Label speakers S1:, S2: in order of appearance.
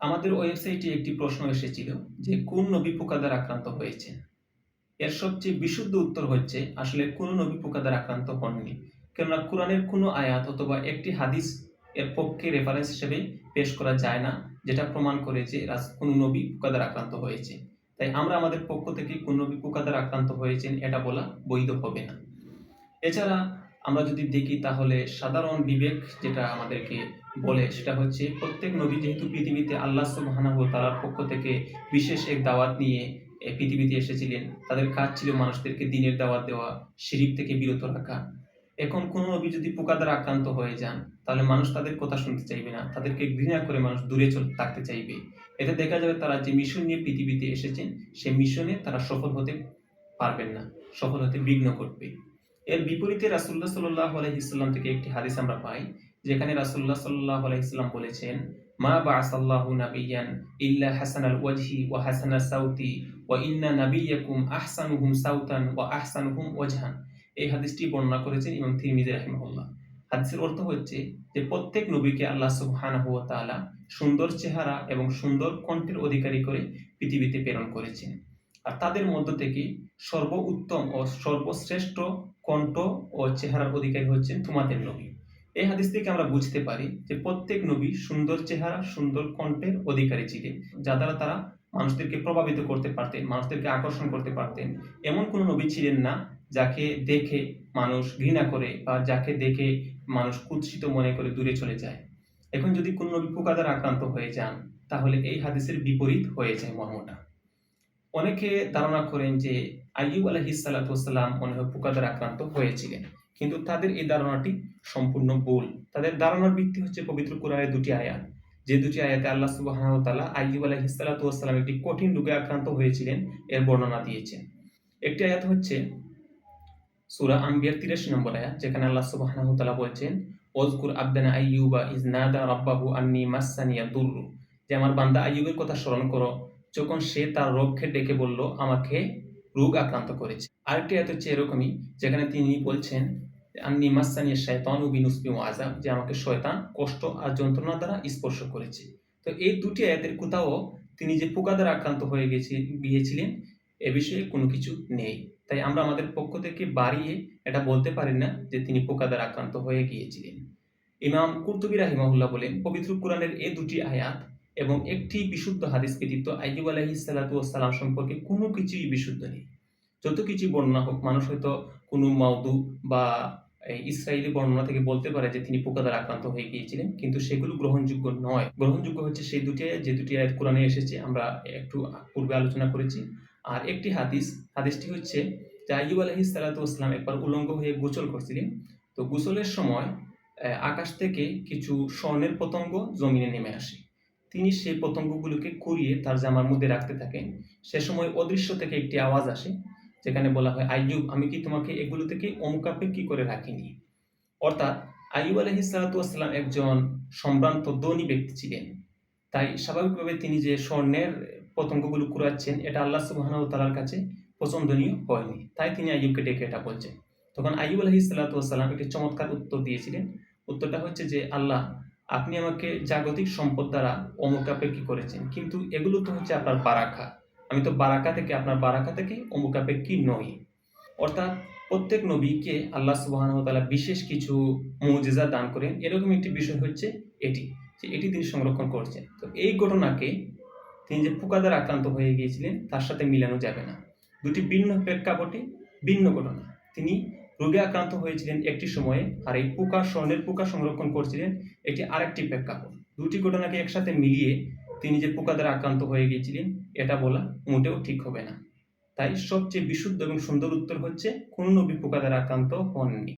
S1: আমাদের ওয়েবসাইটে একটি প্রশ্ন এসেছিল যে কোন নবী পোকা দ্বারা আক্রান্ত হয়েছেন। এর সবচেয়ে বিশুদ্ধ উত্তর হচ্ছে আসলে কোন নবী পোকা দ্বারা আক্রান্ত হননি। কেননা কোরআনের কোনো আয়াত অথবা একটি হাদিস এর পক্ষে রেফারেন্স হিসেবে পেশ করা যায় না, যেটা প্রমাণ করে যে কোন নবী পোকা দ্বারা আক্রান্ত হয়েছে। তাই আমরা আমাদের পক্ষ থেকে কোন নবী পোকা দ্বারা আক্রান্ত হয়েছেন এটা বলা বৈধ হবে না। এছাড়া আমরা যদি দেখি তাহলে সাধারণ বিবেক যেটা আমাদেরকে বলে সেটা হচ্ছে প্রত্যেক নবী যেহেতু পৃথিবীতে আল্লাহ সুবহানাহু ওয়া তাআলার পক্ষ থেকে বিশেষ এক দাওয়াত নিয়ে পৃথিবীতে এসেছিলেন, তাদের কাজ ছিল মানুষদেরকে দ্বীনের দাওয়াত দেওয়া, শিরক থেকে বিরত রাখা। এখন কোনো নবী যদি পোকা দ্বারা আক্রান্ত হয়ে যান তাহলে মানুষ তাদের কথা শুনতে চাইবে না, তাদেরকে ঘৃণা করে মানুষ দূরে থাকতে চাইবে। এতে দেখা যাবে তারা যে মিশন নিয়ে পৃথিবীতে এসেছেন সেই মিশনে তারা সফল হতে পারবেন না, সফল হতে বিঘ্ন ঘটবে। এর বিপরীতে রাসূলুল্লাহ সাল্লাল্লাহু আলাইহি ওয়াসাল্লাম থেকে একটি হাদিস আমরা পাই, যেখানে রাসূলুল্লাহ সাল্লাল্লাহু আলাইহি ওয়াসাল্লাম বলেছেন, মা বা'আসাল্লাহু নাবিয়্যান ইল্লা হাসানাল ওয়াজহি ওয়া হাসানাস সাউতি ওয়া ইন্না নাবিয়্যাকুম আহসানুহুম সাউতান ওয়া আহসানুহুম ওয়াজহান। এই হাদিসটি বর্ণনা করেছেন ইমাম তিরমিজি রাহিমাহুল্লাহ। হাদিসের অর্থ হচ্ছে যে প্রত্যেক নবীকে আল্লাহ সুবহানাহু ওয়া তাআলা সুন্দর চেহারা এবং সুন্দর কণ্ঠের অধিকারী করে পৃথিবীতে প্রেরণ করেছেন। আর তাদের মধ্য থেকে সর্বোত্তম ও সর্বশ্রেষ্ঠ কণ্ঠ ও চেহারার অধিকারী হচ্ছেন তোমাদের নবী। এই হাদিস থেকে আমরা বুঝতে পারি যে প্রত্যেক নবী সুন্দর চেহারা, সুন্দর কণ্ঠের অধিকারী ছিলেন, যা দ্বারা তারা মানুষদেরকে প্রভাবিত করতে পারতেন, মানুষদেরকে আকর্ষণ করতে পারতেন। এমন কোনো নবী ছিলেন না যাকে দেখে মানুষ ঘৃণা করে বা যাকে দেখে মানুষ কুৎসিত মনে করে দূরে চলে যায়। এখন যদি কোনো নবী পোকা দ্বারা আক্রান্ত হয়ে যান তাহলে এই হাদিসের বিপরীত হয়ে যায় মর্মটা। অনেকে ধারণা করেন যে আইয়ুব আলাইহিস সালাতু ওয়াস সালাম মনে হয় পোকা দ্বারা আক্রান্ত হয়েছিলেন, কিন্তু তাদের এই ধারণাটি সম্পূর্ণ ভুল। তাদের ধারণার ভিত্তি হচ্ছে পবিত্র কোরআনের দুটি আয়াত, যে দুটি আয়াতে আল্লাহ সুবহানাহু ওয়া তাআলা আইয়ুব আলাইহিস সালাতু ওয়াস সালাম একটি কঠিন রোগে আক্রান্ত হয়েছিলেন এর বর্ণনা দিয়েছেন। একটি আয়াত হচ্ছে সূরা আম্বিয়ার ৮৩ নম্বর আয়াত, যেখানে আল্লাহ সুবহানাহু ওয়া তাআলা বলছেন, ওয়াজকুর আবদানা আইয়ুবা ইয নাদা রাব্বাহু আন্নী মাসসানিয়া দুররু, যে আমার বান্দা আইয়ুবের কথা স্মরণ করো যখন সে তার রবকে ডেকে বলল আমাকে রোগ আক্রান্ত করেছে। আরেকটি আয়াত হচ্ছে এরকমই, যেখানে তিনি বলছেন আন্নী মাসসানিয়া শায়তানু বিনুসবিন ওয়া আযাব, যে আমাকে শয়তান কষ্ট আর যন্ত্রণা দ্বারা স্পর্শ করেছে। তো এই দুটি আয়াতের কোথাও তিনি যে পোকা দ্বারা আক্রান্ত হয়ে গিয়েছিলেন এ বিষয়ে কোনো কিছু নেই। তাই আমরা আমাদের পক্ষ থেকে বাড়িয়ে এটা বলতে পারি না যে তিনি পোকা দ্বারা আক্রান্ত হয়ে গিয়েছিলেন। ইমাম কুরতুবী রাহিমাহুল্লাহ বলেন, পবিত্র কোরআনের এই দুটি আয়াত এবং একটি বিশুদ্ধ হাদিস ব্যতীত আইয়ুব আলাইহিস সালাতু ওয়াস সালাম সম্পর্কে কোনো কিছুই বিশুদ্ধ নেই। যত কিছু বর্ণনা হোক, মানুষ হয়তো কোনো মাওদু বা ইসরায়েলি বর্ণনা থেকে বলতে পারে যে তিনি পোকা দ্বারা আক্রান্ত হয়ে গিয়েছিলেন, কিন্তু সেগুলো গ্রহণযোগ্য নয়। গ্রহণযোগ্য হচ্ছে সেই দুটি আয়াত, যে দুটি আয়াত কোরআনে এসেছে, আমরা একটু পূর্বে আলোচনা করেছি। আর একটি হাদিসটি হচ্ছে যে আইয়ুব আলাইহিস সালাতু ওয়াস সালাম একবার উলঙ্গ হয়ে গোসল করছিলেন। তো গোসলের সময় আকাশ থেকে কিছু স্বর্ণের পতঙ্গ জমিনে নেমে আসে। তিনি সেই পতঙ্গগুলোকে কুড়িয়ে তার জামার মধ্যে রাখতে থাকেন। সে সময় অদৃশ্য থেকে একটি আওয়াজ আসে, যেখানে বলা হয়, আইয়ুব, আমি কি তোমাকে এগুলো থেকে অমুকাপেক্ষী করে রাখিনি? অর্থাৎ আইয়ুব আলাইহিস সালাতু ওয়াস সালাম একজন সম্ভ্রান্ত ধনী ব্যক্তি ছিলেন। তাই স্বাভাবিকভাবে তিনি যে স্বর্ণের পতঙ্গগুলো কুড়াচ্ছেন এটা আল্লাহ সুবহানাহু ওয়া তাআলার কাছে পছন্দনীয় হয়নি। তাই তিনি আইয়ুবকে ডেকে এটা বলছেন। তখন আইয়ুব আলাইহিস সালাতু ওয়াস সালাম একটি চমৎকার উত্তর দিয়েছিলেন। উত্তরটা হচ্ছে যে, আল্লাহ, আপনি আমাকে জাগতিক সম্পদ দ্বারা অমুকাপেক্ষী করেছেন, কিন্তু এগুলো তো হচ্ছে আপনার বারাকা। আমি তো আপনার বারাকা থেকে অমুকাপেক্ষী নই। অর্থাৎ প্রত্যেক নবীকে আল্লাহ সুবহানাহু ওয়া তাআলা বিশেষ কিছু মুজিজা দান করেন। এরকম একটি বিষয় হচ্ছে এটি, যে এটি তিনি সংরক্ষণ করছেন। তো এই ঘটনাকে তিনি যে পোকা দ্বারা আক্রান্ত হয়ে গিয়েছিলেন তার সাথে মিলানো যাবে না। দুটি ভিন্ন প্রেক্ষাপটে ভিন্ন ঘটনা। তিনি রোগে আক্রান্ত হয়েছিলেন একটি সময়ে, আর এই স্বর্ণের পোকা সংরক্ষণ করছিলেন এটি আরেকটি প্রেক্ষাপট। দুটি ঘটনাকে একসাথে মিলিয়ে তিনি যে পোকা দ্বারা আক্রান্ত হয়ে গিয়েছিলেন এটা বলা মোটেও ঠিক হবে না। তাই সবচেয়ে বিশুদ্ধ এবং সুন্দর উত্তর হচ্ছে কোন নবী পোকা দ্বারা আক্রান্ত হননি।